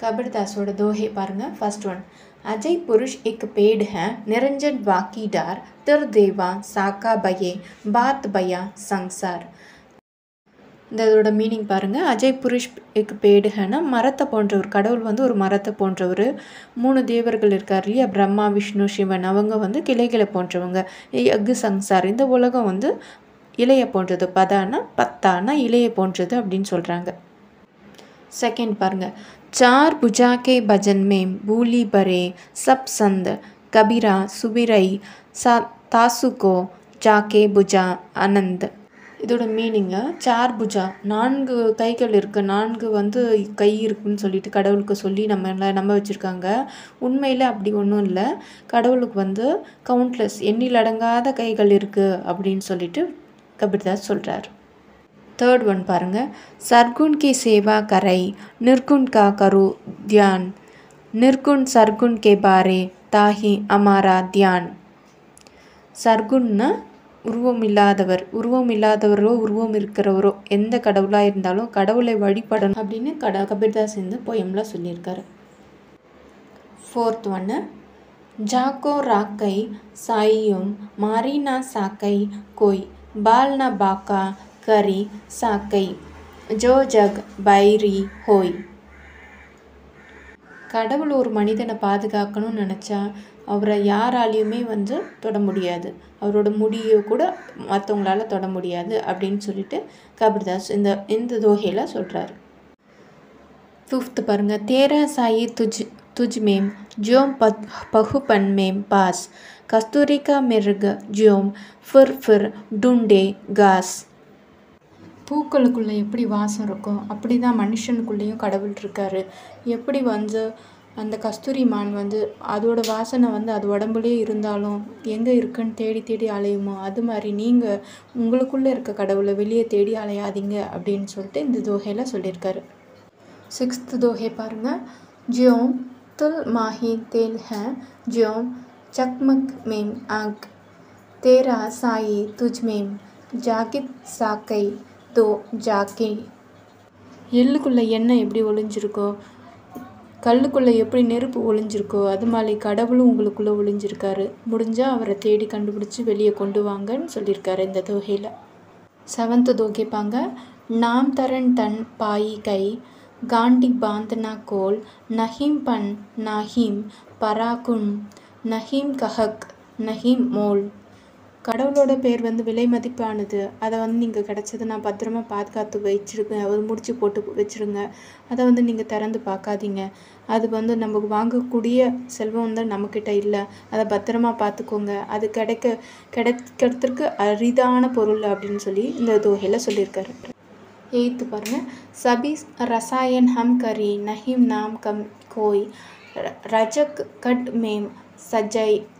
कबीरदासोட दोहे பாருங்க. First one, Ajay पुरुष एक पेड़ है, निरंजन बाकी डार, तिर देवा साका बये, बात बया संसार. இதோட மீனிங் பாருங்கள். அஜய் புருஷ் எக் பேடுகன்னா மரத்தை போன்றவர், கடவுள் வந்து ஒரு மரத்தை போன்றவர். 3 தேவர்கள் இருக்கார் இல்லையா, பிரம்மா விஷ்ணு சிவன். அவங்க வந்து கிளைகளை போன்றவங்க. எஃகு சங்சார், இந்த உலகம் வந்து இலையை போன்றது. பத்தானா இலையை போன்றது அப்படின்னு சொல்கிறாங்க. செகண்ட் பாருங்கள். चार भुजा के भजन में भूली भरे सब संद, कबीरा सुबिरई तासु को जाके भुजा आनंद. இதோட மீனிங்கு, 4 புஜா, 4 கைகள் இருக்குது, 4 வந்து கை இருக்குதுன்னு சொல்லிட்டு கடவுளுக்கு சொல்லி நம்ப வச்சுருக்காங்க. உண்மையில் அப்படி ஒன்றும் இல்லை. கடவுளுக்கு வந்து கவுண்ட்லெஸ், எண்ணிலடங்காத கைகள் இருக்குது அப்படின்னு சொல்லிட்டு கபீர்தாஸ் சொல்கிறார். थर्ड वन பாருங்கள். सरगुण की सेवा करई, निर्गुण का करो ध्यान, निर्गुण सरगुण के बारे ताही हमारा ध्यान. சர்க்குன்னா உருவம் இல்லாதவரோ உருவம் இருக்கிறவரோ எந்த கடவுளாக இருந்தாலும் கடவுளை வழிபடணும் அப்படின்னு கபீர்தாஸ் இந்த போயமில் சொல்லியிருக்காரு. ஃபோர்த் ஒன்று, ஜாக்கோ ராக்கை சாயும் மாரினா சாக்கை கோய், பால்னா பாக்கா கரி சாக்கை, ஜோ ஜக் பைரி ஹோய். கடவுள் ஒரு மனிதனை பாதுகாக்கணும்னு நினச்சா அவரை யாராலையுமே வந்து தொட முடியாது. அவரோட முடியை கூட மற்றவங்களால தொட முடியாது அப்படின்னு சொல்லிட்டு கபீர்தாஸ் இந்த தோஹையில் சொல்கிறாரு. ஃபிஃப்த் பாருங்கள். தேரா சாயி तुझ में ज्यों पहुपन में पास, कस्तूरी का मिर्ग ज्यों फिर ढूंढे घास. பூக்களுக்குள்ளே எப்படி வாசம் இருக்கோ அப்படி தான் மனுஷனுக்குள்ளேயும் கடவுள் இருக்கார். எப்படி வந்து அந்த கஸ்தூரி மான் வந்து அதோட வாசனை வந்து அது உடம்புலே இருந்தாலும் எங்கே இருக்குன்னு தேடி தேடி அலையுமோ, அது மாதிரி நீங்கள் உங்களுக்குள்ளே இருக்க கடவுளை வெளியே தேடி அலையாதீங்க அப்படின்னு சொல்லிட்டு இந்த தோஹையில் சொல்லியிருக்காரு. சிக்ஸ்த் தோஹை பாருங்கள். ஜியோம் तुल माही तेल है, ज्यों चकमक में आग, तेरा साई तुझ में जागित साकई तो जाके. எள்ளுக்குள்ளே எண்ணெய் எப்படி ஒளிஞ்சிருக்கோ, கல்லுக்குள்ளே எப்படி நெருப்பு ஒளிஞ்சிருக்கோ, அது மாதிரி கடவுளும் உங்களுக்குள்ளே ஒளிஞ்சிருக்காரு. முடிஞ்சால் அவரை தேடி கண்டுபிடிச்சி வெளியே கொண்டு வாங்கன்னு சொல்லியிருக்காரு இந்த தோகையில். செவன்த் தோகை பாங்க. நாம் தரன் தன் பாயி கை, गांडी बांधना कोल, नहीम पन नाहीम पराकुन, नहीम कहक नहीम मोल. கடவுளோட பேர் வந்து விலை மதிப்பானது. அதை வந்து நீங்கள் கிடச்சதுன்னா பத்திரமா பாதுகாத்து வச்சுருங்க, அது முடிச்சு போட்டு வச்சுருங்க. அதை வந்து நீங்கள் திறந்து பார்க்காதீங்க. அது வந்து நம்ம வாங்கக்கூடிய செல்வம் வந்து நம்மக்கிட்ட இல்லை. அதை பத்திரமா பார்த்துக்கோங்க. அது கிடைக்கிறதுக்கு அரிதான பொருள் அப்படின்னு சொல்லி இந்த தோகையில் சொல்லியிருக்காரு. எய்த்து பாருங்கள். சபி ரசாயன் ஹம் கரி நஹீம் நாம் கம் கோய், ரஜக் கட் மேம்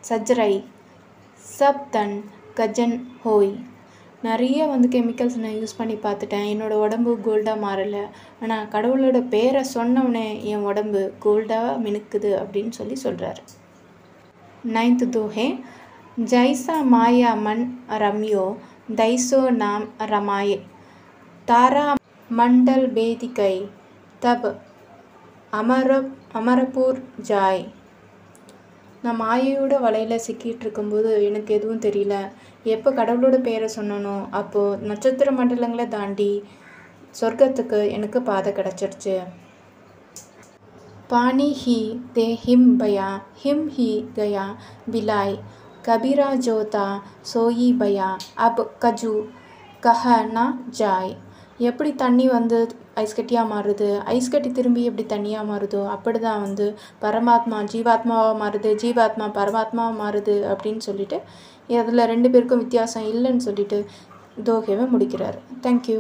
சஜ்ரை சப் தன் கஜன் ஹோய். நிறைய வந்து கெமிக்கல்ஸ் நான் யூஸ் பண்ணி பார்த்துட்டேன், என்னோடய உடம்பு கோல்டாக மாறலை. ஆனால் கடவுளோட பேரை சொன்னவுடனே என் உடம்பு கோல்டாக மினுக்குது அப்படின்னு சொல்கிறாரு. நைன்த் தோஹே. ஜைசா மாயா மன் ரம்யோ, தைசோ நாம் ரமாயே, तारा मंडल बेदिकै तब அமரபூர் ஜாய். நான் மாயையோட வலையில் சிக்கிட்டு இருக்கும்போது எனக்கு எதுவும் தெரியல. எப்போ கடவுளோட பேரை சொன்னனோ அப்போது நட்சத்திர மண்டலங்களை தாண்டி சொர்க்கத்துக்கு எனக்கு பாதை கிடச்சிருச்சு. पानी ही दे हिम बया, हिम ही गया बिलाई, कबीरा जोता सोई बया, अब कजू कह ना जाय. எப்படி தண்ணி வந்து ஐஸ் கட்டியாக மாறுது, ஐஸ் கட்டி திரும்பி எப்படி தண்ணியாக மாறுதோ அப்படி தான் வந்து பரமாத்மா ஜீவாத்மாவாக மாறுது, ஜீவாத்மா பரமாத்மாவாக மாறுது அப்படின்னு சொல்லிட்டு அதில் 2 பேருக்கும் வித்தியாசம் இல்லைன்னு சொல்லிட்டு தோகையை முடிக்கிறார். தேங்க்யூ.